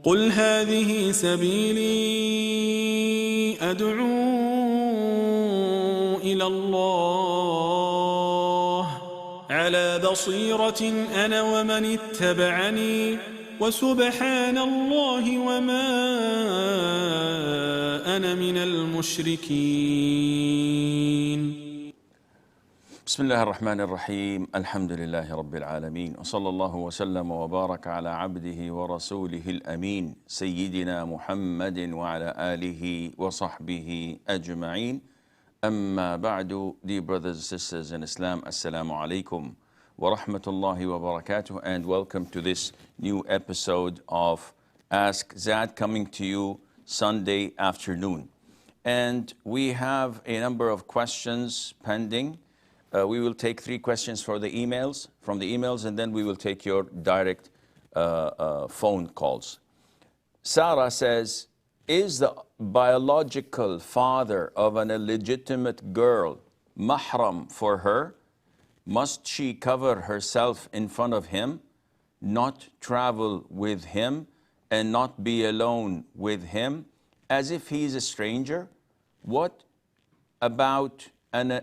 قل هذه سبيلي أدعو إلى الله على بصيرة أنا ومن اتبعني وسبحان الله وما أنا من المشركين. بسم الله الرحمن الرحيم. الحمد لله رب العالمين، وصلى الله وسلم وبارك على عبده ورسوله الأمين سيدنا محمد وعلى آله وصحبه أجمعين. أما بعد, dear brothers and sisters in Islam, Assalamu alaikum wa rahmatullahi wa barakatuh, and welcome to this new episode of Ask Zad, coming to you Sunday afternoon. And we have a number of questions pending. We will take 3 questions from the emails, and then we will take your direct phone calls. Sarah says, is the biological father of an illegitimate girl mahram for her? Must she cover herself in front of him, not travel with him, and not be alone with him, as if he is a stranger? What about an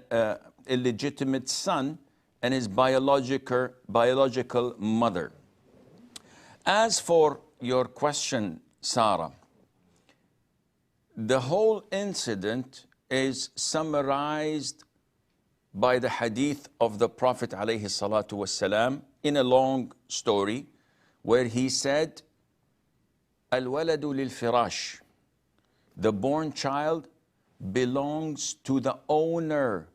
illegitimate son and his biological mother? As for your question, Sarah, the whole incident is summarized by the hadith of the Prophet ﷺ in a long story where he said, Al-waladu lil-firash, the born child belongs to the owner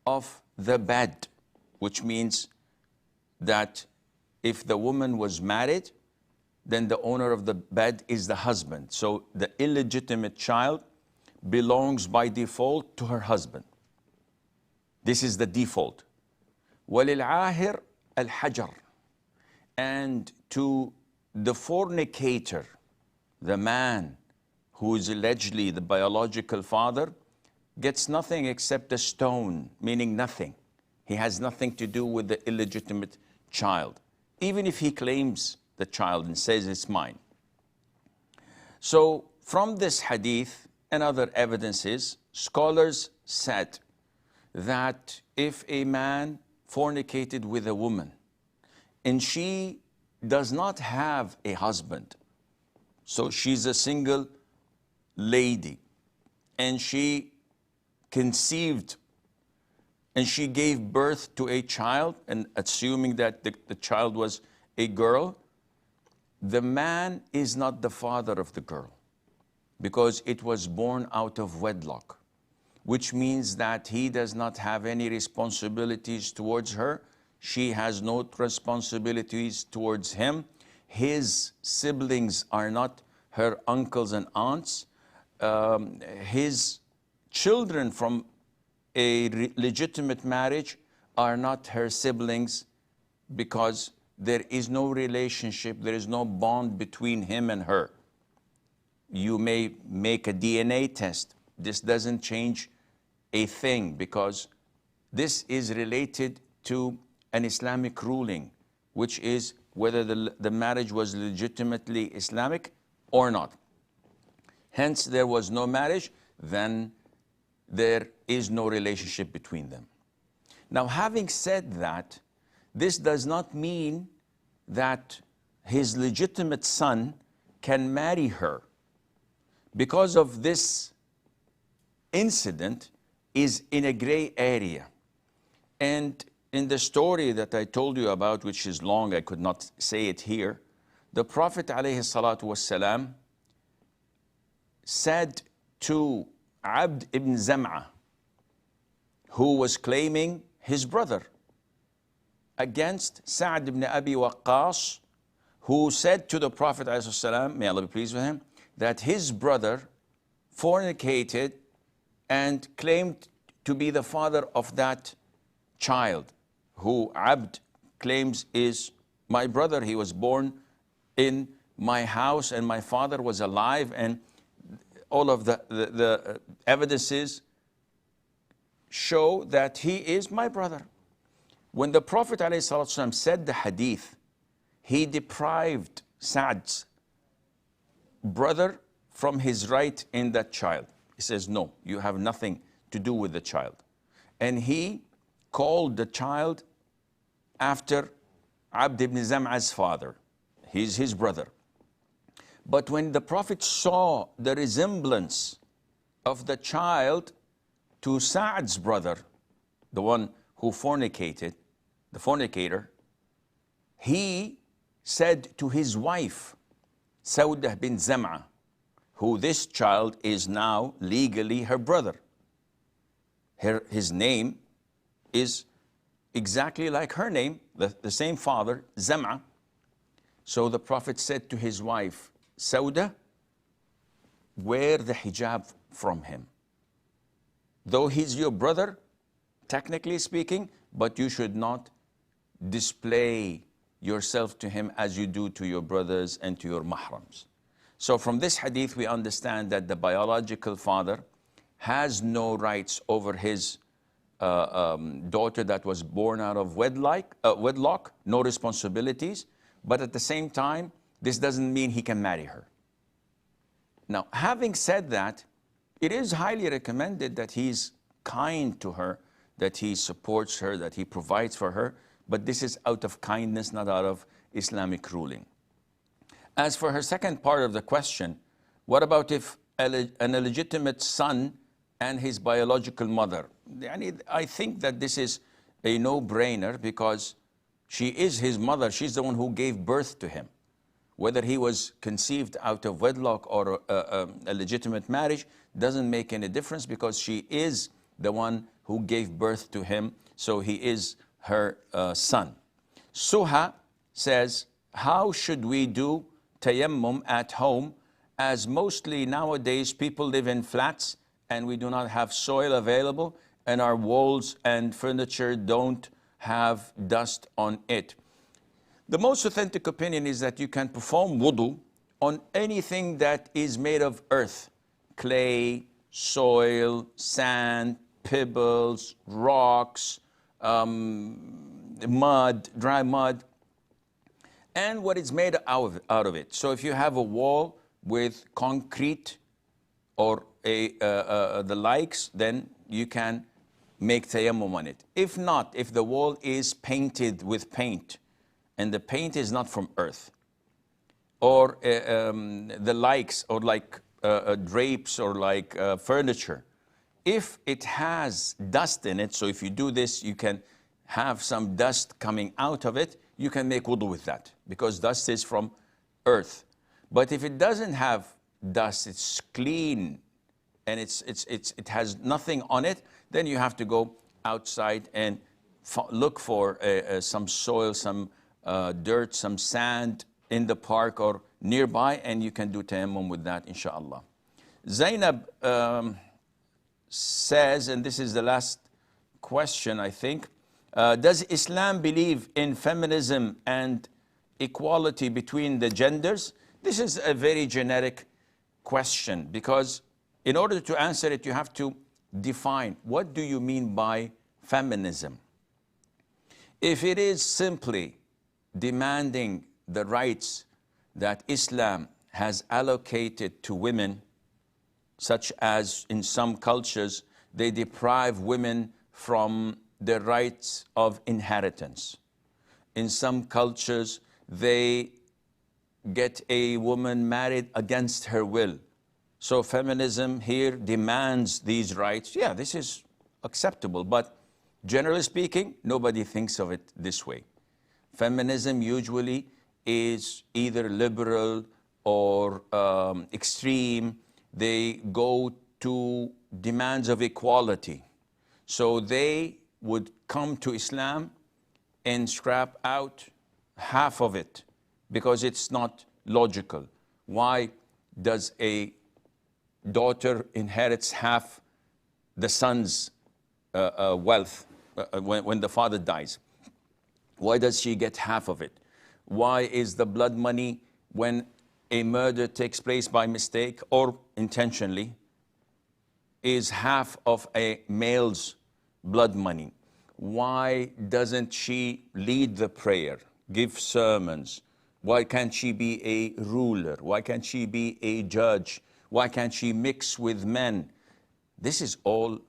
of the bed, which means that if the woman was married, then the owner of the bed is the husband. So the illegitimate child belongs by default to her husband. This is the default. وَلِلْعَاهِرْ الْحَجَرْ, and to the fornicator, the man who is allegedly the biological father, gets nothing except a stone, meaning nothing. He has nothing to do with the illegitimate child, even if he claims the child and says it's mine. So from this hadith and other evidences, scholars said that if a man fornicated with a woman and she does not have a husband, so she's a single lady, and she conceived and she gave birth to a child, and assuming that the child was a girl, the man is not the father of the girl because it was born out of wedlock, which means that he does not have any responsibilities towards her. She has no responsibilities towards him. His siblings are not her uncles and aunts. His children from a legitimate marriage are not her siblings because there is no relationship, there is no bond between him and her. You may make a DNA test. This doesn't change a thing because this is related to an Islamic ruling, which is whether the marriage was legitimately Islamic or not. Hence, there was no marriage, then there is no relationship between them. Now, having said that, this does not mean that his legitimate son can marry her, because of this incident is in a gray area. And in the story that I told you about, which is long, I could not say it here, the Prophet ﷺ said to Abd ibn Zam'ah, who was claiming his brother, against Sa'd ibn Abi Waqqas, who said to the Prophet ﷺ, may Allah be pleased with him, that his brother fornicated and claimed to be the father of that child, who Abd claims is my brother. He was born in my house and my father was alive, and all of the evidences show that he is my brother. When the Prophet ﷺ said the hadith, he deprived Sa'd's brother from his right in that child. He says, no, you have nothing to do with the child. And he called the child after Abd ibn Zam'a's father. He's his brother. But when the Prophet saw the resemblance of the child to Sa'd's brother, the one who fornicated, the fornicator, he said to his wife, Saudah bin Zam'a, who this child is now legally her brother. His name is exactly like her name, the same father, Zam'a. So the Prophet said to his wife, Saudah, wear the hijab from him. Though he's your brother, technically speaking, but you should not display yourself to him as you do to your brothers and to your mahrams. So from this hadith, we understand that the biological father has no rights over his daughter that was born out of wedlock, no responsibilities, but at the same time, this doesn't mean he can marry her. Now, having said that, it is highly recommended that he's kind to her, that he supports her, that he provides for her, but this is out of kindness, not out of Islamic ruling. As for her second part of the question, what about if an illegitimate son and his biological mother? I think that this is a no-brainer because she is his mother. She's the one who gave birth to him. Whether he was conceived out of wedlock or a legitimate marriage doesn't make any difference because she is the one who gave birth to him, so he is her son. Suha says, how should we do tayammum at home, as mostly nowadays people live in flats and we do not have soil available and our walls and furniture don't have dust on it? The most authentic opinion is that you can perform wudu on anything that is made of earth, clay, soil, sand, pebbles, rocks, mud, dry mud, and what is made out of it. So if you have a wall with concrete or the likes, then you can make tayammum on it. If not, if the wall is painted with paint, and the paint is not from earth, or the likes, or like drapes, or like furniture, if it has dust in it, so if you do this, you can have some dust coming out of it, you can make wudu with that, because dust is from earth. But if it doesn't have dust, it's clean, and it has nothing on it, then you have to go outside and look for some soil, some dirt, some sand in the park or nearby, and you can do tayammum with that, inshallah. Zainab says, and this is the last question, I think, does Islam believe in feminism and equality between the genders? This is a very generic question because in order to answer it, you have to define what do you mean by feminism. If it is simply demanding the rights that Islam has allocated to women, such as in some cultures, they deprive women from the rights of inheritance. In some cultures, they get a woman married against her will. So feminism here demands these rights. Yeah, this is acceptable, but generally speaking, nobody thinks of it this way. Feminism usually is either liberal or extreme. They go to demands of equality. So they would come to Islam and scrap out half of it because it's not logical. Why does a daughter inherits half the son's wealth when the father dies? Why does she get half of it? Why is the blood money, when a murder takes place by mistake or intentionally, is half of a male's blood money? Why doesn't she lead the prayer, give sermons, Why can't she be a ruler? Why can't she be a judge? Why can't she mix with men? This is all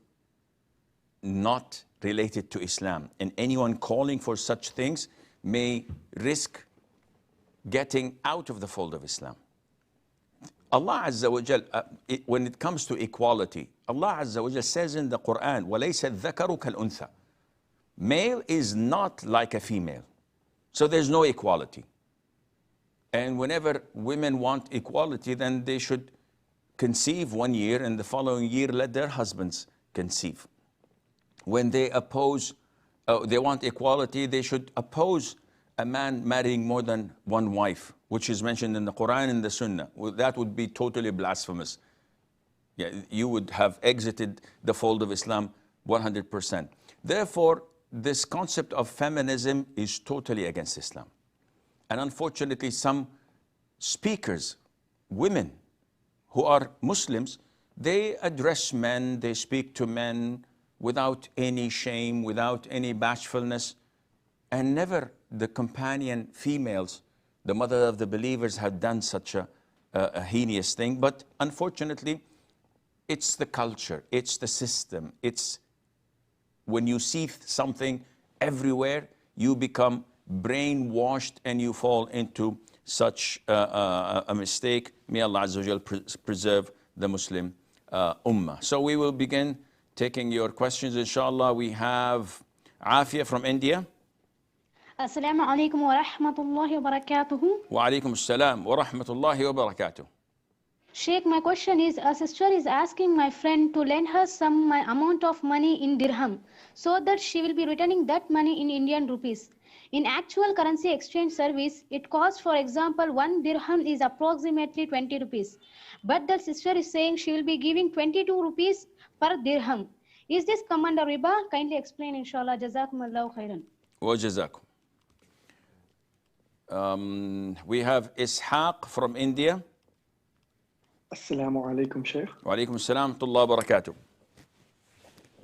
not related to Islam. And anyone calling for such things may risk getting out of the fold of Islam. Allah Azza wa Jal, when it comes to equality, Allah Azza wa Jal says in the Quran, وَلَيْسَ الذَّكَرُ كَالْأُنثَى. Male is not like a female. So there's no equality. And whenever women want equality, then they should conceive 1 year and the following year let their husbands conceive. When they oppose, they want equality, they should oppose a man marrying more than one wife, which is mentioned in the Quran and the Sunnah. Well, that would be totally blasphemous. Yeah, you would have exited the fold of Islam 100%. Therefore, this concept of feminism is totally against Islam. And unfortunately, some speakers, women who are Muslims, they address men, they speak to men without any shame, without any bashfulness, and never the companion females, the mother of the believers, have done such a heinous thing. But unfortunately, it's the culture, it's the system, it's when you see something everywhere, you become brainwashed and you fall into such a mistake. May Allah Azza wa Jal preserve the Muslim Ummah. So we will begin taking your questions, inshallah. We have Afia from India. Assalamu alaikum wa rahmatullahi wa barakatuhu. Wa alaikum assalam wa rahmatullahi wa barakatuh. Sheikh, my question is, a sister is asking my friend to lend her some amount of money in dirham so that she will be returning that money in Indian rupees. In actual currency exchange service, it costs, for example, 1 dirham is approximately 20 rupees. But the sister is saying she will be giving 22 rupees per dirham. Is this come under riba? Kindly explain, inshallah. Jazakumullahu khairan. Wa jazakum. We have Ishaq from India. Assalamu alaikum, Sheikh. Wa alaikum assalam wa barakatuh.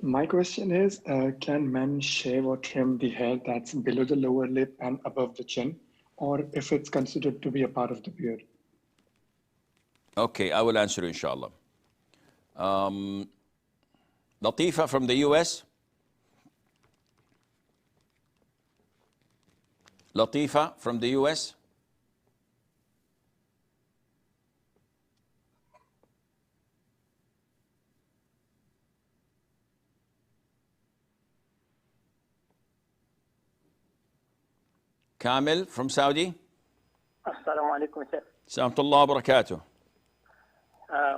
My question is, can men shave or trim the hair that's below the lower lip and above the chin, or if it's considered to be a part of the beard? Okay, I will answer, inshallah. Latifa from the US. Latifa from the US. Kamil from Saudi. Assalamu alaikum, Sheikh. Assalamu wa barakatuh.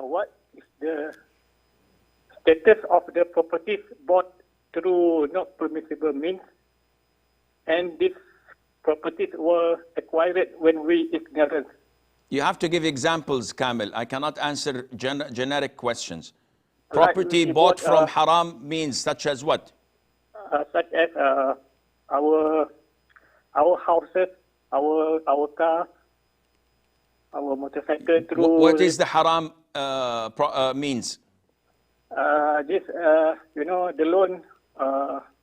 What is the status of the properties bought through not permissible means, and these properties were acquired when we ignorant? You have to give examples, Kamil. I cannot answer generic questions. Property Right, bought from haram means such as what? Such as our houses, our car, our motorcycle. Through What is the haram means? This, the loan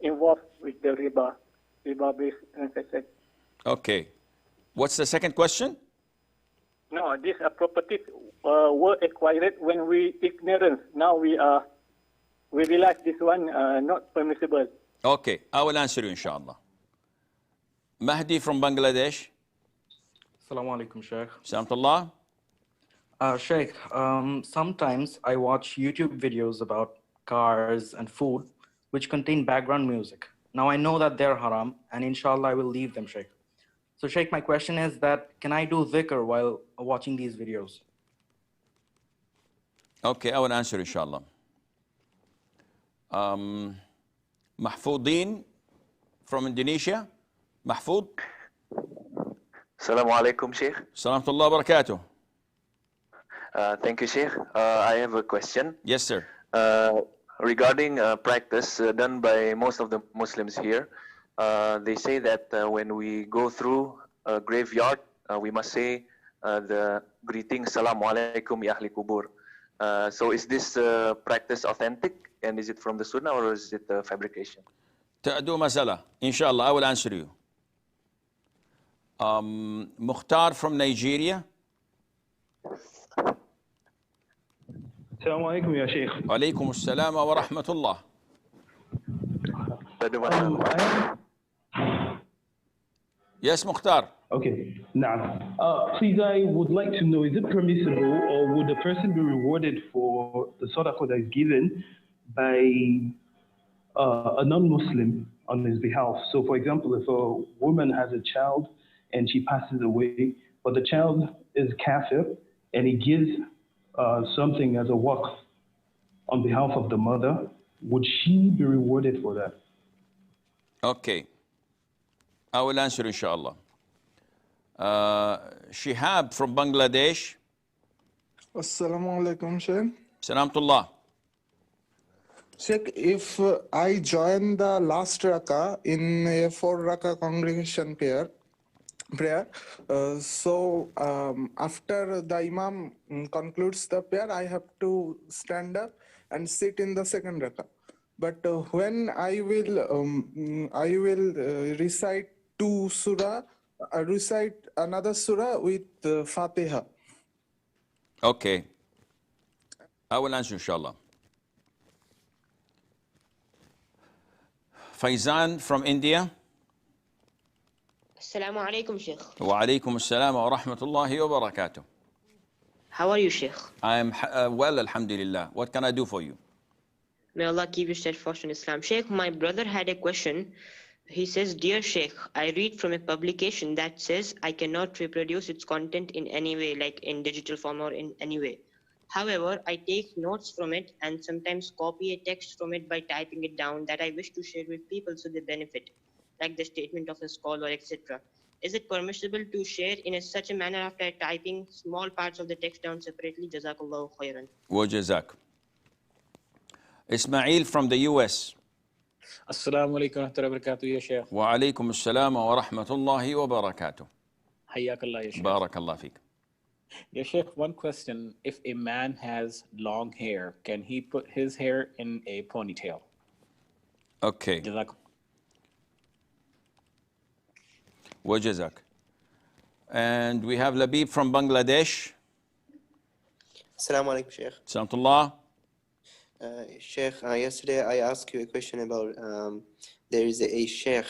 involved with the riba-based transaction. Okay. What's the second question? No, these properties were acquired when we ignorant. Now we realize this one not permissible. Okay, I will answer you, inshallah. Mahdi from Bangladesh. Assalamu alaikum, Sheikh. Salamullah. Sheikh, sometimes I watch YouTube videos about cars and food which contain background music. Now I know that they're haram, and inshallah I will leave them, Sheikh. So Sheikh, my question is that can I do dhikr while watching these videos? Okay, I will answer, inshallah. Mahfoudin from Indonesia. Mahfoud. Assalamu alaikum, Sheikh. Salamullah wa barakatuh. Thank you, Sheikh. I have a question. Yes, sir. Regarding practice done by most of the Muslims here, they say that when we go through a graveyard, we must say the greeting, Assalamu alaikum ya ahli kubur. So is this practice authentic, and is it from the Sunnah, or is it fabrication? Ta'adu masala. Inshallah, I will answer you. Mukhtar from Nigeria. السلام عليكم يا شيخ. وعليكم السلام ورحمة الله. Yes, Mukhtar. Okay, now, please, I would like to know, is it permissible or would the person be rewarded for the sadaqah that is given by a non-Muslim on his behalf? So, for example, if a woman has a child and she passes away, but the child is kafir and he gives something as a waqf on behalf of the mother, would she be rewarded for that? Okay. I will answer, inshallah. Shihab from Bangladesh. Assalamu alaikum, Sheikh. Salamtullah. Sheikh, if I join the last rakah in a 4 rakah congregation prayer, after the Imam concludes the prayer, I have to stand up and sit in the second rakah. But when I will recite recite another surah with Fatiha. Okay. I will answer, inshallah. Faizan from India. Assalamu alaikum, Sheikh. Wa alaikum assalam wa rahmatullahi wa barakatuh. How are you, Sheikh? I am well, alhamdulillah. What can I do for you? May Allah keep you steadfast in Islam. Sheikh, my brother had a question. He says, Dear Sheikh, I read from a publication that says I cannot reproduce its content in any way, like in digital form or in any way. However, I take notes from it and sometimes copy a text from it by typing it down that I wish to share with people so they benefit, like the statement of a scholar, etc. Is it permissible to share in such a manner after typing small parts of the text down separately? Jazakallahu khairan. Wa jazak. Ismail from the US. Assalamu alaikum wa rahmatullahi wa barakatuh, ya Sheikh. Wa alaikum assalam wa rahmatullahi wa barakatuh. Hayyakallah, ya Sheikh. Barakallah feek. Ya Sheikh, one question. If a man has long hair, can he put his hair in a ponytail? Okay. Jazak. Wa jazak. And we have Labib from Bangladesh. Assalamu alaikum, Sheikh. Salamtullah. Sheikh, yesterday I asked you a question about there is a sheikh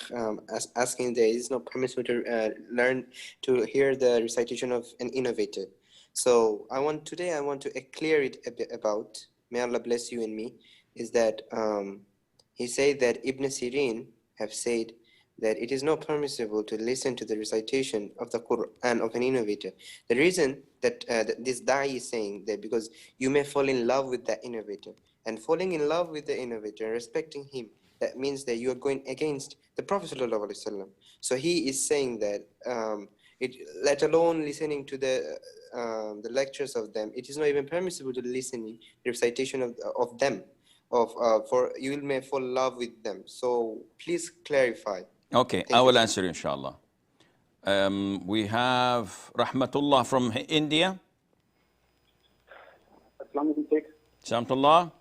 asking there is no permission to hear the recitation of an innovator. So today I want to clear it a bit about, may Allah bless you and me, is that he said that Ibn Sirin have said that it is not permissible to listen to the recitation of the Quran of an innovator. The reason that this Da'i is saying that because you may fall in love with that innovator, and falling in love with the innovator and respecting him, that means that you are going against the Prophet ﷺ. So he is saying that let alone listening to the lectures of them, it is not even permissible to listen to the recitation of them, for you may fall in love with them. So please clarify. Okay, I will answer, inshallah. We have Rahmatullah from India. Assalamu alaikum, Sheikh. Salamtullah.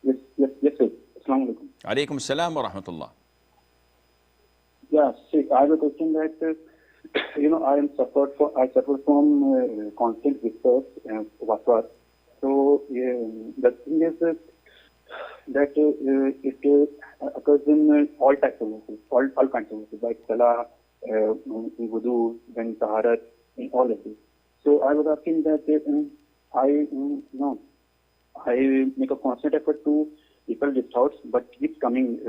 Yes, sir. Assalamu alaikum. Alaikum assalam wa rahmatullah. Yeah, Sheikh, I have a question that, I suffer from constant whispers and waswas. So the thing is that it occurs in all types of wudu, all kinds of wudu, like salah, wudu, then taharat, in all of this. So I was asking that I make a constant effort to repel these thoughts, but keeps coming,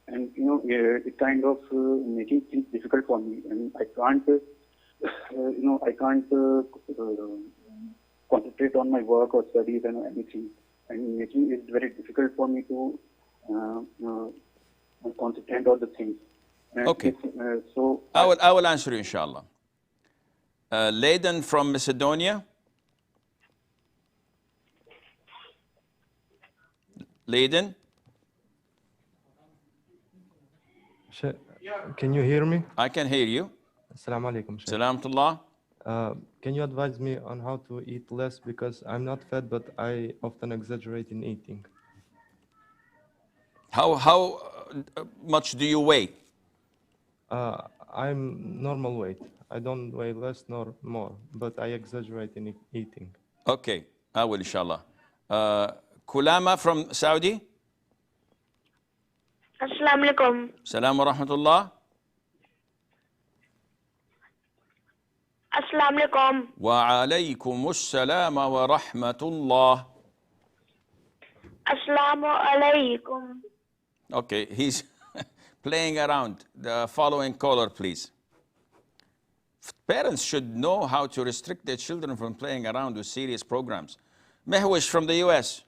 and it kind of making things difficult for me, and I can't, concentrate on my work or studies and anything, and making it very difficult for me to concentrate on the things. Okay. So I will answer you, inshallah. Leiden from Macedonia. Leiden? Can you hear me? I can hear you. Assalamu alaikum. Salamtullah. Can you advise me on how to eat less, because I'm not fat, but I often exaggerate in eating? How much do you weigh? I'm normal weight. I don't weigh less nor more, but I exaggerate in eating. Okay, I will, inshallah. Kulama from Saudi. Assalamu alaikum. Salam wa rahmatullah. Assalamu alaikum. Wa alaykum assalam wa rahmatullah. Assalamu alaikum. Okay, he's playing around. The following caller, please. Parents should know how to restrict their children from playing around with serious programs. Mehwish from the US.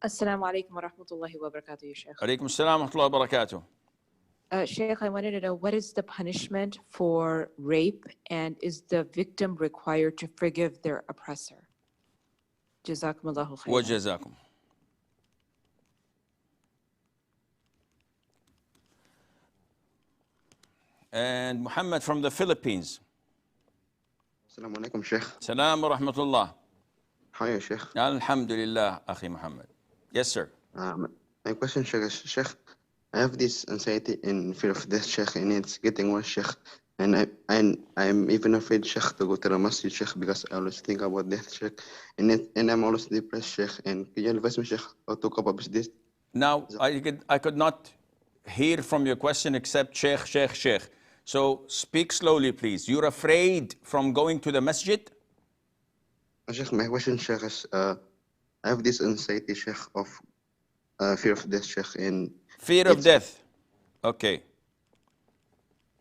Assalamu alaikum wa rahmatullahi wa barakatuh, Sheikh. Alaikum assalam wa rahmatullahi wa barakatuh. Sheikh, I wanted to know, what is the punishment for rape, and is the victim required to forgive their oppressor? Jazakumullahu khairan. Wa jazakum. And Muhammad from the Philippines. Assalamu alaikum, Sheikh. Salam wa rahmatullah. Hi, Sheikh. Alhamdulillah, Akhi Muhammad. Yes, sir. My question, Sheikh, is, Sheikh, I have this anxiety and fear of death, Sheikh, and it's getting worse, Sheikh. And I'm even afraid, Sheikh, to go to the masjid, Sheikh, because I always think about death, Sheikh. And I'm always depressed, Sheikh. And can you advise me, Sheikh, how to cope up with this? Now, I could not hear from your question except Sheikh, Sheikh, Sheikh. So speak slowly, please. You're afraid from going to the masjid? Sheikh, my question, Sheikh, is I have this anxiety, Sheikh, of fear of death, Sheikh. And fear of death. Okay.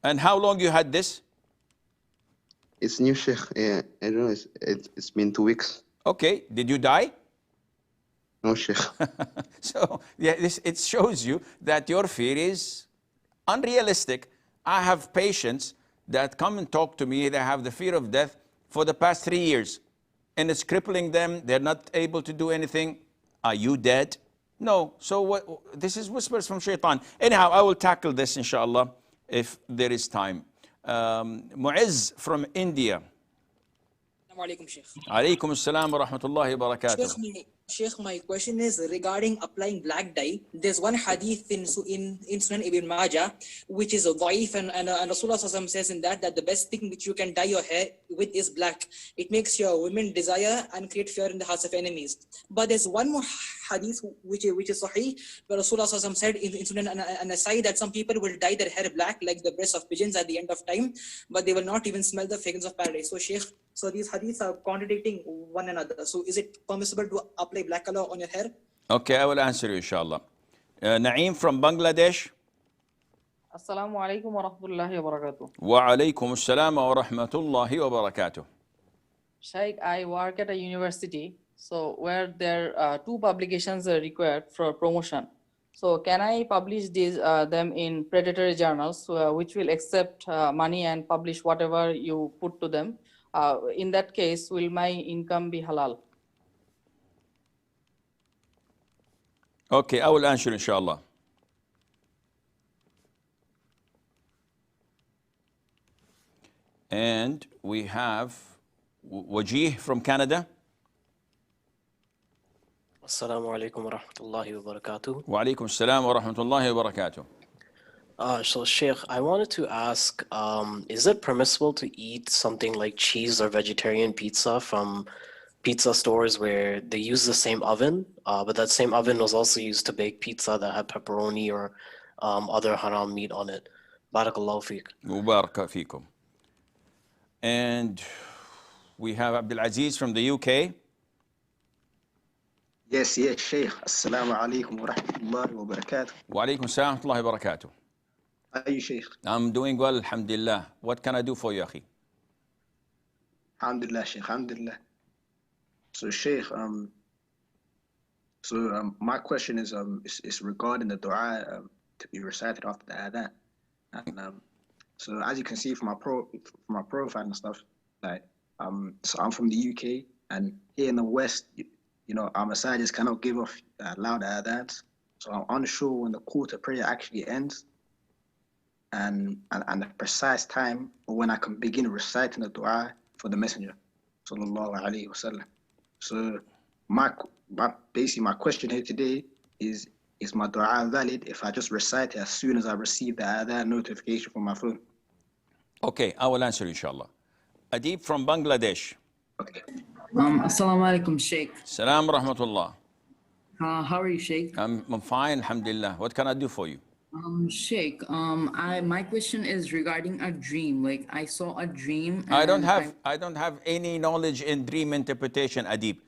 And how long you had this? It's new, Sheikh. Yeah, I don't know. It's been 2 weeks. Okay. Did you die? No, Sheikh. So yeah, it shows you that your fear is unrealistic. I have patients that come and talk to me. They have the fear of death for the past 3 years, and it's crippling them. They're not able to do anything. Are you dead? No. So what? This is whispers from shaitan. Anyhow, I will tackle this, inshallah, if there is time. Mu'izz from India. Assalamu alaikum, Sheikh. Alaikum assalam wa rahmatullahi wa barakatuh. Sheikh, my question is regarding applying black dye. There's one hadith in Sunan Ibn Majah, which is a dhaif, and Rasulullah says in that the best thing which you can dye your hair with is black. It makes your women desire and create fear in the hearts of enemies. But there's one more hadith which is sahih, where Rasulullah said in Sunan An-Nasai that some people will dye their hair black like the breasts of pigeons at the end of time, but they will not even smell the fragrance of paradise. So Sheikh, so these hadiths are contradicting one another. So is it permissible to apply black color on your hair? Okay, I will answer you, inshallah. Naeem from Bangladesh. Assalamu alaikum wa rahmatullahi wa barakatuh. Wa alaikum assalam wa rahmatullahi wa barakatuh. Sheikh, I work at a university, so where there are 2 publications are required for promotion. So can I publish them in predatory journals, which will accept money and publish whatever you put to them? In that case, will my income be halal? Okay, I will answer, inshallah. And we have Wajih from Canada. Assalamu alaikum wa rahmatullahi wa barakatuh. Wa alaikum assalam wa rahmatullahi wa barakatuh. So Sheikh, I wanted to ask, is it permissible to eat something like cheese or vegetarian pizza from pizza stores where they use the same oven, but that same oven was also used to bake pizza that had pepperoni or other haram meat on it? Barakallahu feek. Mubaraka feekum. And we have Abdul Aziz from the UK. Yes, Sheikh. Assalamu alaikum wa rahmatullahi wa barakatuh. Wa alaikum assalam wa rahmatullahi wa barakatuh. How are you, Sheikh? I'm doing well, alhamdulillah. What can I do for you, akhi? Alhamdulillah, Sheikh. Alhamdulillah. So, Sheikh, my question is regarding the dua to be recited after the adhan. And so, as you can see from my profile and stuff, like so I'm from the UK, and here in the West, you know, our massages cannot give off loud adhans. So I'm unsure when the call to prayer actually ends, and the precise time or when I can begin reciting the dua for the Messenger, sallallahu alaihi wasallam. So my question here today is is my dua valid if I just recite it as soon as I receive the adhan notification from my phone? Okay, I will answer inshallah. Adib from Bangladesh. Assalamu alaikum, Sheikh. Salam rahmatullah. How are you, Sheikh? I'm fine, alhamdulillah. What can I do for you? Sheikh, my question is regarding a dream. Like I saw a dream. I don't have any knowledge in dream interpretation, Adib.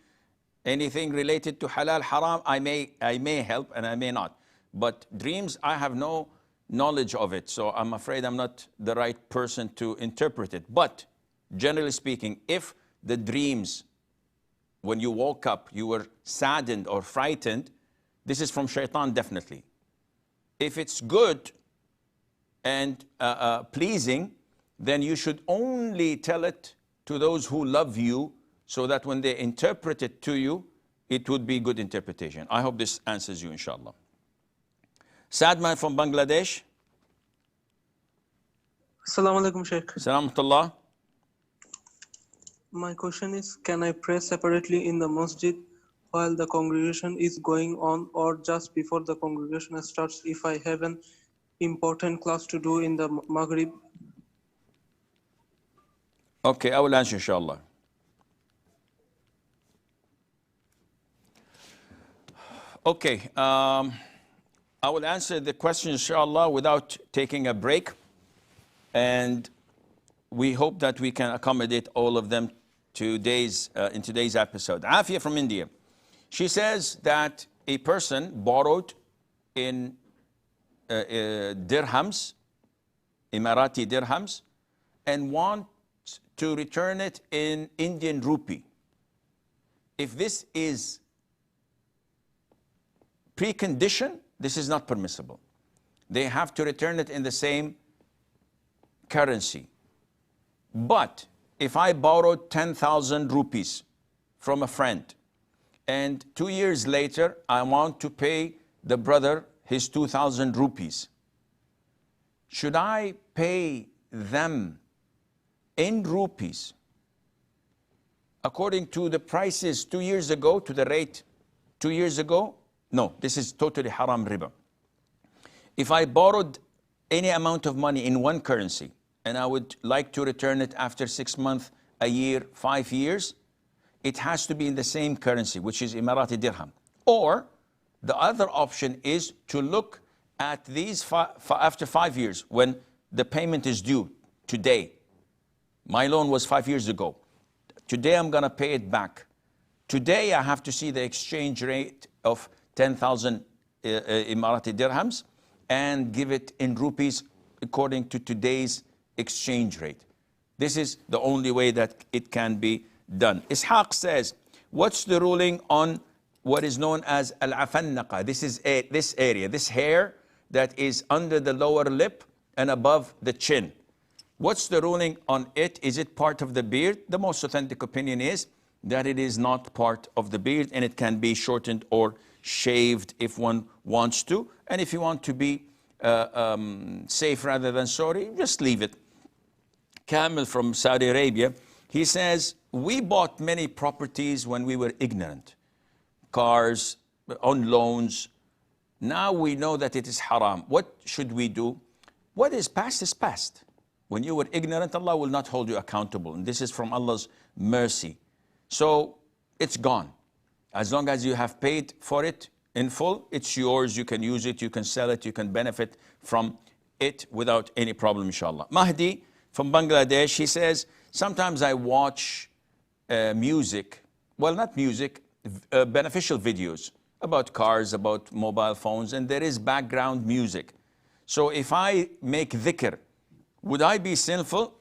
Anything related to halal, haram, I may help and I may not. But dreams, I have no knowledge of it. So I'm afraid I'm not the right person to interpret it. But generally speaking, if the dreams, when you woke up, you were saddened or frightened, this is from shaitan definitely. If it's good and pleasing, then you should only tell it to those who love you, so that when they interpret it to you, it would be good interpretation. I hope this answers you, inshallah. Sadman from Bangladesh. Assalamu alaikum, Sheikh. Salamatullah. My question is, can I pray separately in the masjid while the congregation is going on, or just before the congregation starts if I have an important class to do in the Maghrib? Okay, I will answer, inshallah. Okay, I will answer the question, inshallah, without taking a break. And we hope that we can accommodate all of them in today's episode. Afia from India. She says that a person borrowed in dirhams, Emirati dirhams, and wants to return it in Indian rupee. If this is precondition, this is not permissible. They have to return it in the same currency. But if I borrowed 10,000 rupees from a friend, and 2 years later I want to pay the brother his 2,000 rupees, should I pay them in rupees according to the prices 2 years ago, to the rate 2 years ago? No, this is totally haram riba. If I borrowed any amount of money in one currency and I would like to return it after 6 months, a year, 5 years, it has to be in the same currency, which is Emirati dirham. Or the other option is to look at these after 5 years, when the payment is due today. My loan was 5 years ago. Today I'm going to pay it back. Today I have to see the exchange rate of 10,000 Emirati dirhams and give it in rupees according to today's exchange rate. This is the only way that it can be done. Ishaq says, what's the ruling on what is known as al-afannaqa? This is this area, this hair that is under the lower lip and above the chin. What's the ruling on it? Is it part of the beard? The most authentic opinion is that it is not part of the beard, and it can be shortened or shaved if one wants to. And if you want to be safe rather than sorry, just leave it. Kamil from Saudi Arabia, he says, we bought many properties when we were ignorant. Cars, on loans. Now we know that it is haram. What should we do? What is past is past. When you were ignorant, Allah will not hold you accountable. And this is from Allah's mercy. So it's gone. As long as you have paid for it in full, it's yours. You can use it, you can sell it, you can benefit from it without any problem, inshallah. Mahdi from Bangladesh, he says, sometimes I watch music, well, not music, beneficial videos about cars, about mobile phones, and there is background music. So if I make dhikr, would I be sinful?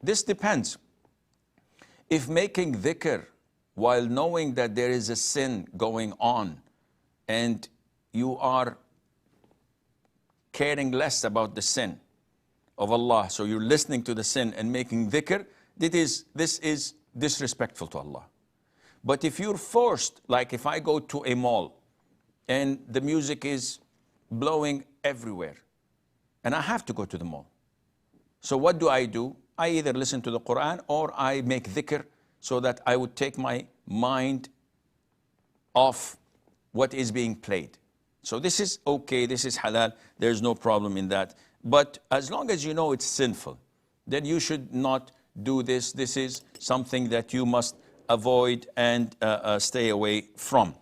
This depends. If making dhikr while knowing that there is a sin going on and you are caring less about the sin of Allah, so you're listening to the sin and making dhikr, this is disrespectful to Allah. But if you're forced, like if I go to a mall and the music is blowing everywhere and I have to go to the mall, so what do? I either listen to the Quran or I make dhikr so that I would take my mind off what is being played. So this is okay, this is halal, there's no problem in that. But as long as you know it's sinful, then you should not do this. This is something that you must avoid and stay away from.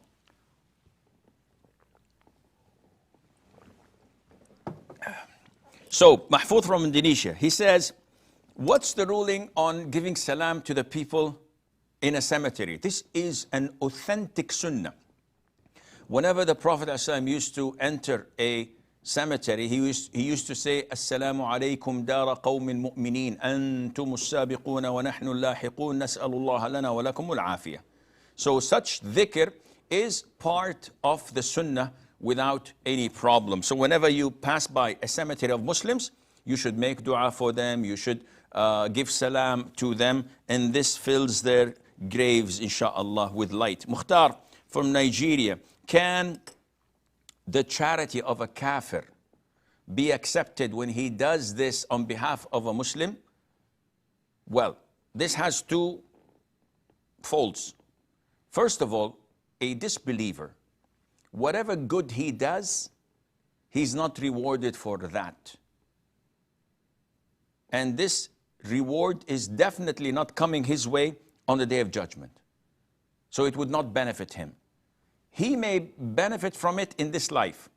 So, Mahfoud from Indonesia, he says, what's the ruling on giving salam to the people in a cemetery? This is an authentic sunnah. Whenever the Prophet ﷺ used to enter a cemetery, he used to say, Assalamu alaikum dara qawmin mu'mineen, antum as-sabiquna wa nahnu al-lahiqun, nas'alullaha lana wa lakum al-afiyah. So such dhikr is part of the sunnah without any problem. So whenever you pass by a cemetery of Muslims, you should make dua for them, you should give salam to them, and this fills their graves, insha'Allah, with light. Mukhtar from Nigeria, can the charity of a kafir be accepted when he does this on behalf of a Muslim? Well, this has two folds. First of all, a disbeliever, whatever good he does, he's not rewarded for that. And this reward is definitely not coming his way on the Day of Judgment. So it would not benefit him. He may benefit from it in this life.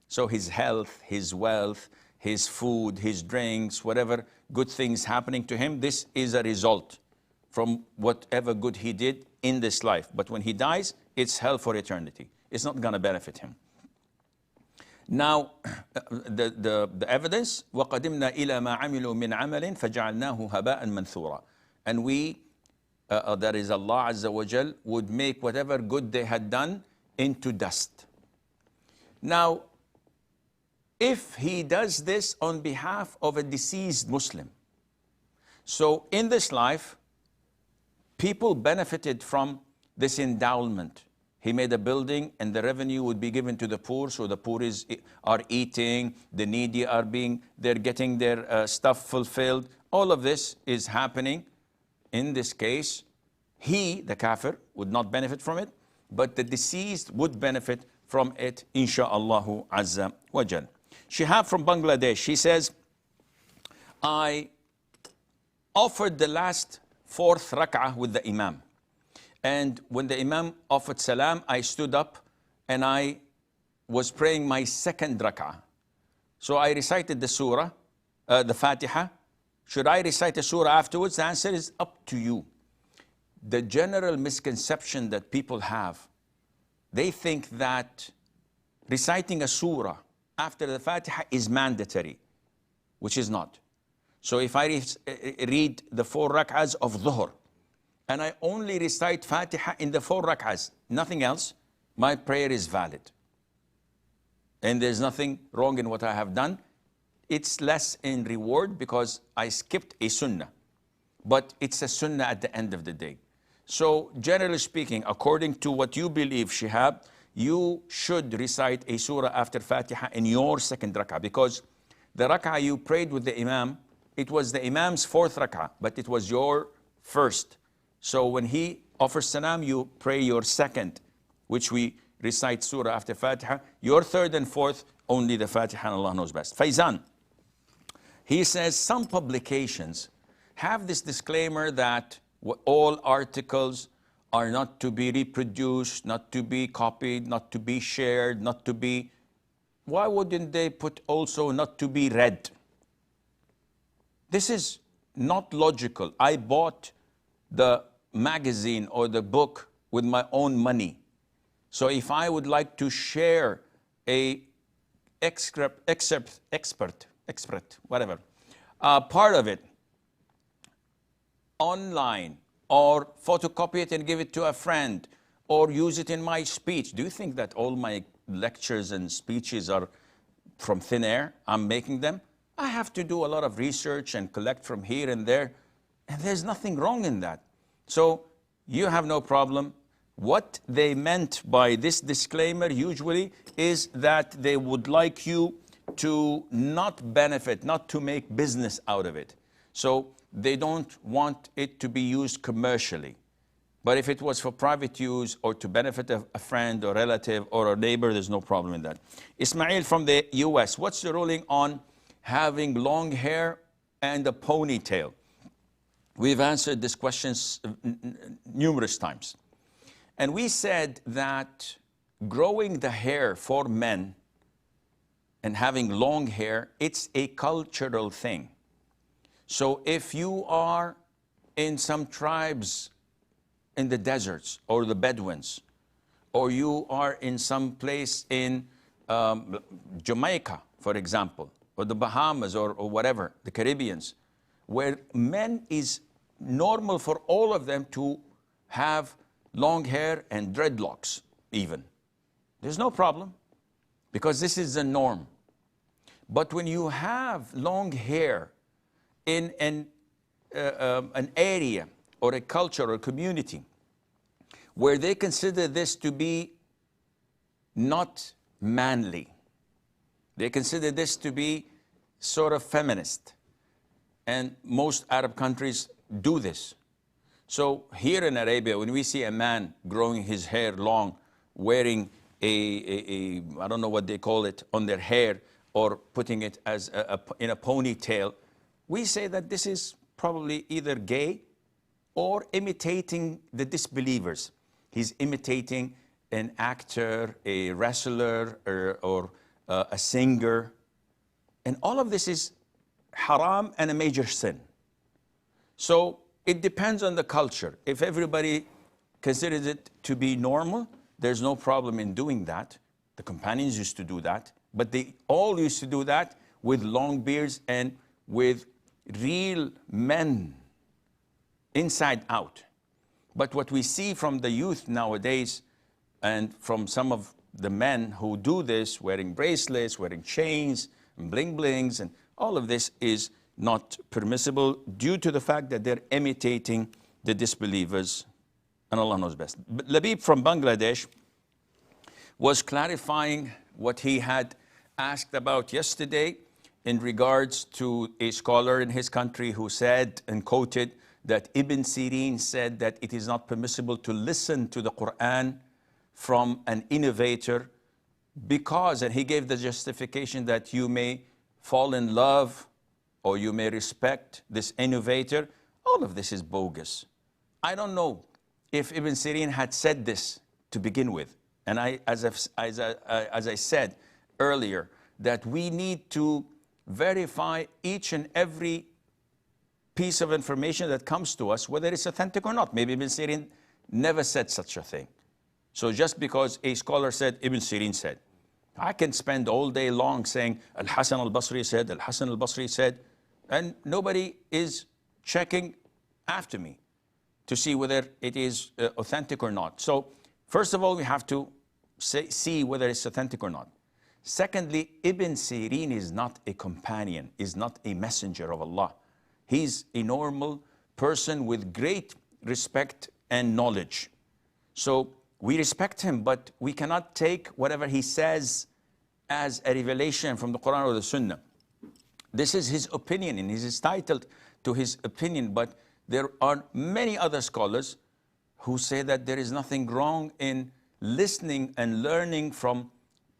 So his health, his wealth, his food, his drinks, whatever good things happening to him, this is a result from whatever good he did in this life. But when he dies, it's hell for eternity. It's not going to benefit him. Now, the evidence, وَقَدِمْنَا إِلَى مَا عَمِلُوا مِنْ عَمَلٍ فَجَعَلْنَاهُ هَبَاءً مَنْثُورًا. And we, that is Allah Azza wa Jal, would make whatever good they had done into dust. Now, if he does this on behalf of a deceased Muslim, so in this life, people benefited from this endowment. He made a building and the revenue would be given to the poor, so the poor are eating, the needy they're getting their stuff fulfilled. All of this is happening. In this case, he, the kafir, would not benefit from it, but the deceased would benefit from it, insha'Allahu Azza wa Jal. Shihab from Bangladesh, she says, I offered the last fourth rak'ah with the Imam. And when the Imam offered salam, I stood up and I was praying my second rak'ah. So I recited the surah, the Fatiha. Should I recite a surah afterwards? The answer is up to you. The general misconception that people have, they think that reciting a surah after the Fatiha is mandatory, which is not. So if I read the 4 rak'ahs of Dhuhr, and I only recite Fatiha in the 4 rak'ahs, nothing else, my prayer is valid. And there's nothing wrong in what I have done. It's less in reward because I skipped a sunnah. But it's a sunnah at the end of the day. So generally speaking, according to what you believe, Shihab, you should recite a surah after Fatiha in your second rak'ah, because the rak'ah you prayed with the Imam, it was the Imam's 4th rak'ah, but it was your first. So when he offers salam, you pray your second, which we recite surah after Fatiha. Your third and fourth, only the Fatiha, and Allah knows best. Faizan, he says some publications have this disclaimer that all articles are not to be reproduced, not to be copied, not to be shared, not to be... Why wouldn't they put also not to be read? This is not logical. I bought the magazine or the book with my own money. So if I would like to share a whatever, part of it online, or photocopy it and give it to a friend, or use it in my speech, do you think that all my lectures and speeches are from thin air? I'm making them. I have to do a lot of research and collect from here and there, and there's nothing wrong in that. So you have no problem. What they meant by this disclaimer usually is that they would like you to not benefit, not to make business out of it. So they don't want it to be used commercially. But if it was for private use or to benefit a friend or relative or a neighbor, there's no problem in that. Ismail from the US, what's the ruling on having long hair and a ponytail? We've answered this question numerous times. And we said that growing the hair for men and having long hair, it's a cultural thing. So if you are in some tribes in the deserts or the Bedouins, or you are in some place in Jamaica, for example, or the Bahamas or whatever, the Caribbeans, where men is normal for all of them to have long hair and dreadlocks even. There's no problem because this is the norm. But when you have long hair in an area or a culture or a community where they consider this to be not manly, they consider this to be sort of feminist, and most Arab countries do this. So here in Arabia, when we see a man growing his hair long, wearing I don't know what they call it on their hair, or putting it as in a ponytail, we say that this is probably either gay or imitating the disbelievers. He's imitating an actor, a wrestler, or a singer. And all of this is haram and a major sin. So it depends on the culture. If everybody considers it to be normal, there's no problem in doing that. The companions used to do that, but they all used to do that with long beards and with real men inside out. But what we see from the youth nowadays and from some of the men who do this, wearing bracelets, wearing chains, and bling blings, and all of this is not permissible due to the fact that they're imitating the disbelievers, and Allah knows best. Labib from Bangladesh was clarifying what he had asked about yesterday in regards to a scholar in his country who said and quoted that Ibn Sirin said that it is not permissible to listen to the Quran from an innovator because, and he gave the justification that you may fall in love or you may respect this innovator. All of this is bogus. I don't know if Ibn Sirin had said this to begin with. And as I said earlier, that we need to verify each and every piece of information that comes to us, whether it's authentic or not. Maybe Ibn Sirin never said such a thing. So just because a scholar said, Ibn Sirin said, I can spend all day long saying, Al-Hasan al-Basri said, Al-Hasan al-Basri said, and nobody is checking after me to see whether it is authentic or not. So first of all, we have to see whether it's authentic or not. Secondly, Ibn Sirin is not a companion, is not a messenger of Allah. He's a normal person with great respect and knowledge. So we respect him, but we cannot take whatever he says as a revelation from the Quran or the Sunnah. This is his opinion, and he's entitled to his opinion, but there are many other scholars who say that there is nothing wrong in listening and learning from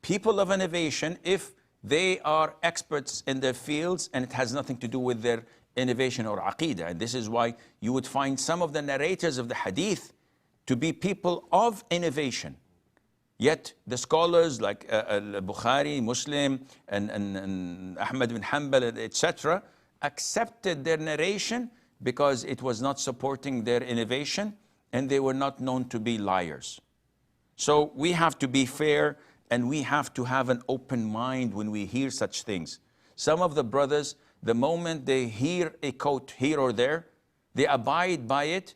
people of innovation if they are experts in their fields and it has nothing to do with their innovation or aqidah. And this is why you would find some of the narrators of the hadith to be people of innovation. Yet the scholars like Bukhari, Muslim, and Ahmad bin Hanbal, etc., accepted their narration because it was not supporting their innovation and they were not known to be liars. So we have to be fair and we have to have an open mind when we hear such things. Some of the brothers, the moment they hear a quote here or there, they abide by it,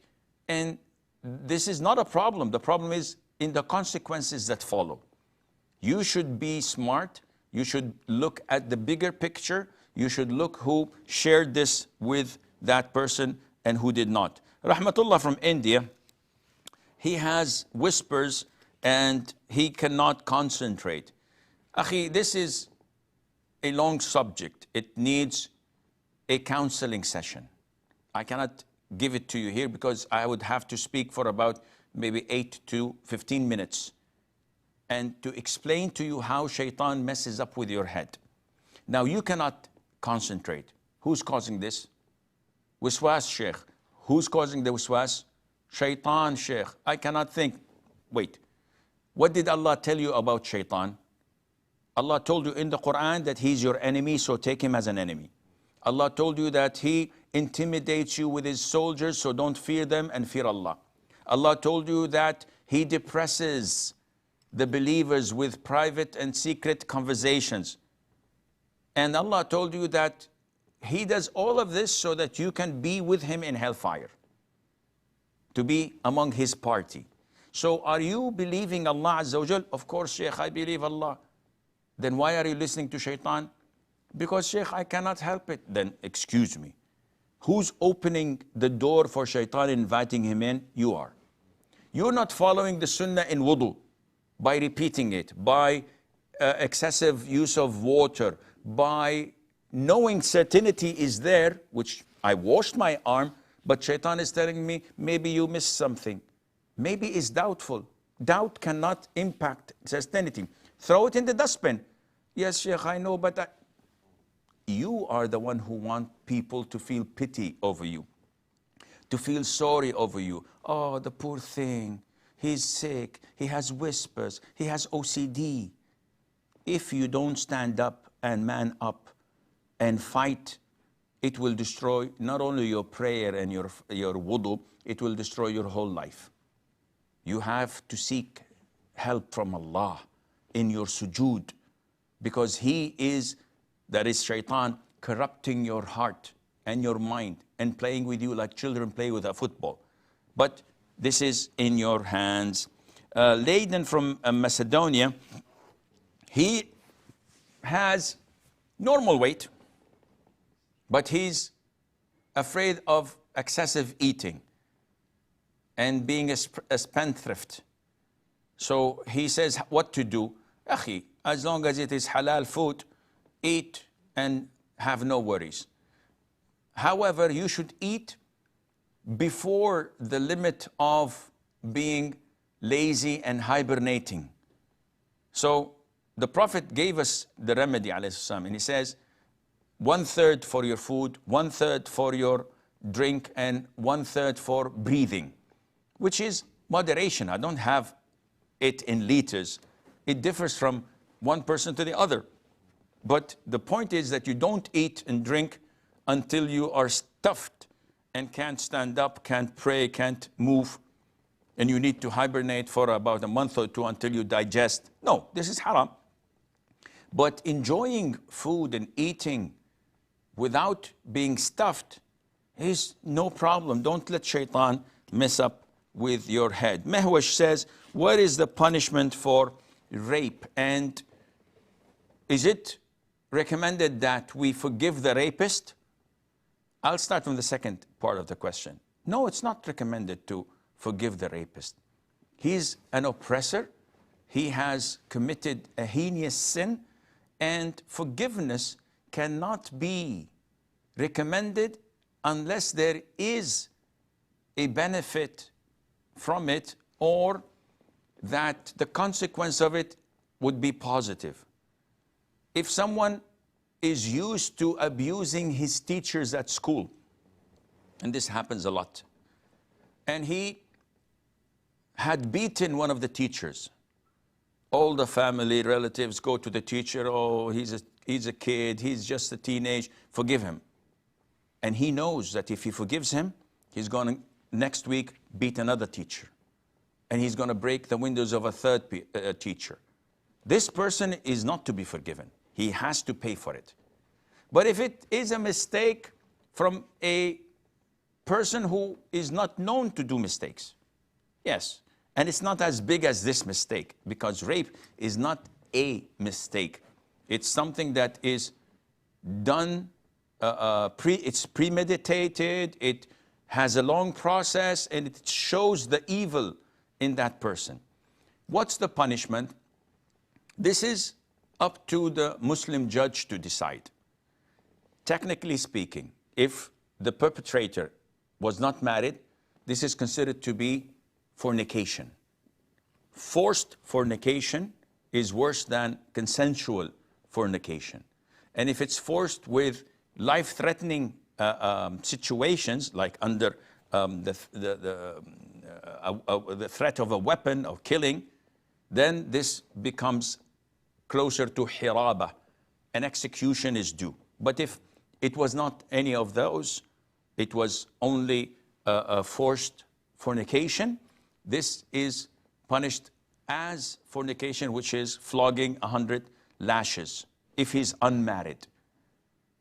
and this is not a problem. The problem is in the consequences that follow. You should be smart. You should look at the bigger picture. You should look who shared this with that person and who did not. Rahmatullah from India, he has whispers and he cannot concentrate. Akhi, this is a long subject. It needs a counseling session. I cannot give it to you here because I would have to speak for about maybe 8 to 15 minutes and to explain to you how shaitan messes up with your head. Now you cannot concentrate. Who's causing this? Wiswas, Sheikh. Who's causing the wiswas? Shaitan, Sheikh. I cannot think. Wait. What did Allah tell you about shaitan? Allah told you in the Quran that he's your enemy, so take him as an enemy. Allah told you that he intimidates you with his soldiers, so don't fear them and fear Allah. Allah told you that he depresses the believers with private and secret conversations. And Allah told you that he does all of this so that you can be with him in hellfire, to be among his party. So are you believing Allah Azza wa Jal? Of course, Shaykh, I believe Allah. Then why are you listening to shaitan? Because Shaykh, I cannot help it. Then excuse me. Who's opening the door for shaitan, inviting him in? You are. You're not following the sunnah in wudu by repeating it, by excessive use of water, by knowing certainty is there, which I washed my arm, but shaitan is telling me, maybe you missed something. Maybe it's doubtful. Doubt cannot impact certainty. Throw it in the dustbin. Yes, Sheikh, I know, but you are the one who want people to feel pity over you, to feel sorry over you. Oh, the poor thing. He's sick. He has whispers. He has OCD. If you don't stand up and man up and fight, it will destroy not only your prayer and your wudu, it will destroy your whole life. You have to seek help from Allah in your sujood, because he is, that is shaitan, corrupting your heart and your mind and playing with you like children play with a football. But this is in your hands. Leiden from Macedonia, he has normal weight, but he's afraid of excessive eating and being a spendthrift. So he says what to do. Akhi, as long as it is halal food, eat and have no worries. However, you should eat before the limit of being lazy and hibernating. So the Prophet gave us the remedy, alayhi salam, and he says, 1/3 for your food, 1/3 for your drink, and 1/3 for breathing, which is moderation. I don't have it in liters. It differs from one person to the other. But the point is that you don't eat and drink until you are stuffed and can't stand up, can't pray, can't move, and you need to hibernate for about a month or two until you digest. No, this is haram. But enjoying food and eating without being stuffed is no problem. Don't let shaitan mess up with your head. Mehwash says, what is the punishment for rape? And is it recommended that we forgive the rapist? I'll start from the second part of the question. No, it's not recommended to forgive the rapist. He's an oppressor. He has committed a heinous sin, and forgiveness cannot be recommended unless there is a benefit from it, or that the consequence of it would be positive. If someone is used to abusing his teachers at school, and this happens a lot, and he had beaten one of the teachers, all the family, relatives go to the teacher, oh, he's a kid, he's just a teenage, forgive him. And he knows that if he forgives him, he's going to next week beat another teacher. And he's going to break the windows of a third teacher. This person is not to be forgiven. He has to pay for it. But if it is a mistake from a person who is not known to do mistakes, yes. And it's not as big as this mistake, because rape is not a mistake. It's something that is done, it's premeditated, it has a long process, and it shows the evil in that person. What's the punishment? This is up to the Muslim judge to decide. Technically speaking, if the perpetrator was not married, this is considered to be fornication. Forced fornication is worse than consensual fornication. And if it's forced with life-threatening situations, like under the threat of a weapon or killing, then this becomes closer to hiraba. An execution is due. But if it was not any of those, it was only forced fornication, this is punished as fornication, which is flogging 100 lashes if he's unmarried.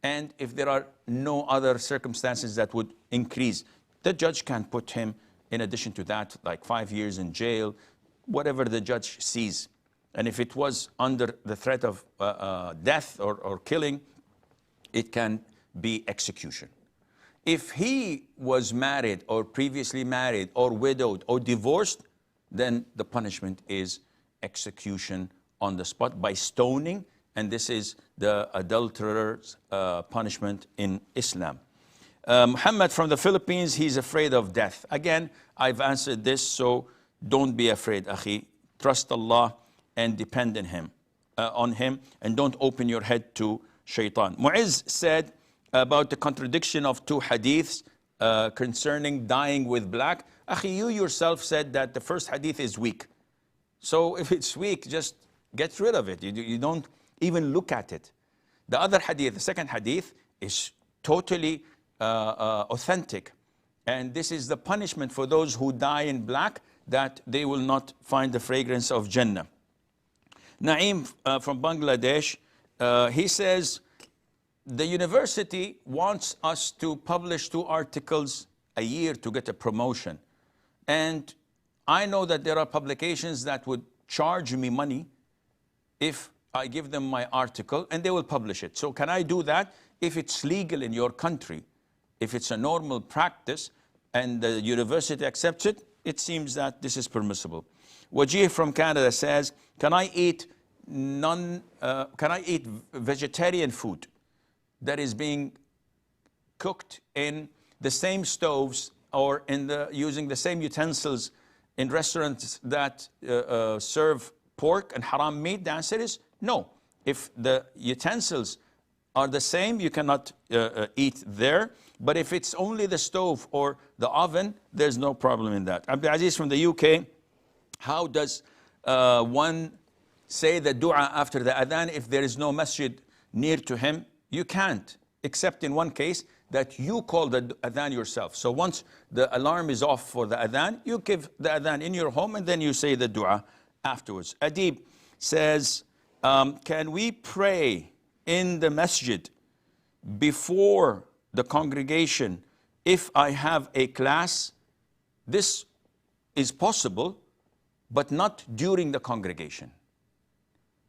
And if there are no other circumstances that would increase, the judge can put him, in addition to that, like 5 years in jail, whatever the judge sees. And if it was under the threat of death or killing, it can be execution. If he was married or previously married or widowed or divorced, then the punishment is execution on the spot by stoning, and this is the adulterer's punishment in Islam. Muhammad from the Philippines, he's afraid of death. Again, I've answered this, so don't be afraid, akhi. Trust Allah and depend on Him, and don't open your head to shaitan. Mu'izz said about the contradiction of two hadiths concerning dying with black. Akhi, you yourself said that the first hadith is weak. So if it's weak, just get rid of it. You don't even look at it. The other hadith, the second hadith, is totally authentic. And this is the punishment for those who die in black, that they will not find the fragrance of Jannah. Naeem from Bangladesh, he says, the university wants us to publish 2 articles a year to get a promotion. And I know that there are publications that would charge me money if I give them my article, and they will publish it. So can I do that? If it's legal in your country, if it's a normal practice and the university accepts it, it seems that this is permissible. Wajih from Canada says, can I eat vegetarian food that is being cooked in the same stoves or using the same utensils in restaurants that serve pork and haram meat? The answer is no. If the utensils are the same, you cannot eat there. But if it's only the stove or the oven, there's no problem in that. Abdul Aziz from the UK, how does one say the dua after the adhan if there is no masjid near to him? You can't, except in one case, that you call the adhan yourself. So once the alarm is off for the adhan, you give the adhan in your home and then you say the dua afterwards. Adib says, can we pray in the masjid before the congregation if I have a class? This is possible, but not during the congregation.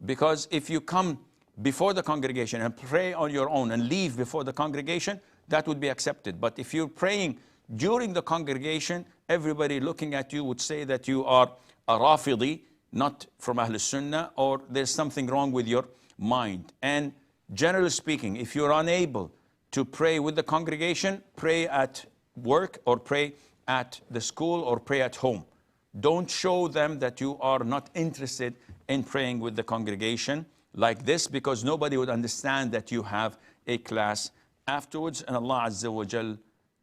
Because if you come before the congregation and pray on your own and leave before the congregation, that would be accepted. But if you're praying during the congregation, everybody looking at you would say that you are a Rafidi, not from Ahl Sunnah, or there's something wrong with your mind. And generally speaking, if you're unable to pray with the congregation, pray at work or pray at the school or pray at home. Don't show them that you are not interested in praying with the congregation like this, because nobody would understand that you have a class afterwards, and Allah Azza wa Jal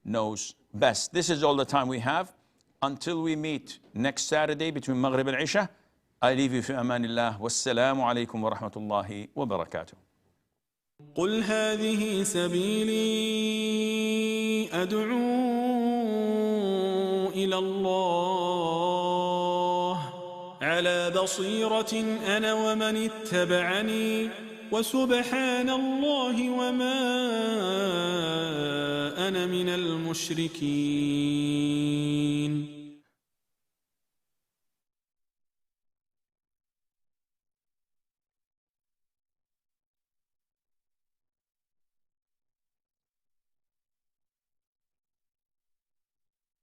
knows best. This is all the time we have. Until we meet next Saturday between Maghrib and Isha, I leave you fi amanillah. Wassalamu alaikum wa rahmatullahi wa barakatuh. قل هذه سبيلي أدعو إلى الله على بصيرة أنا ومن اتبعني وسبحان الله وما أنا من المشركين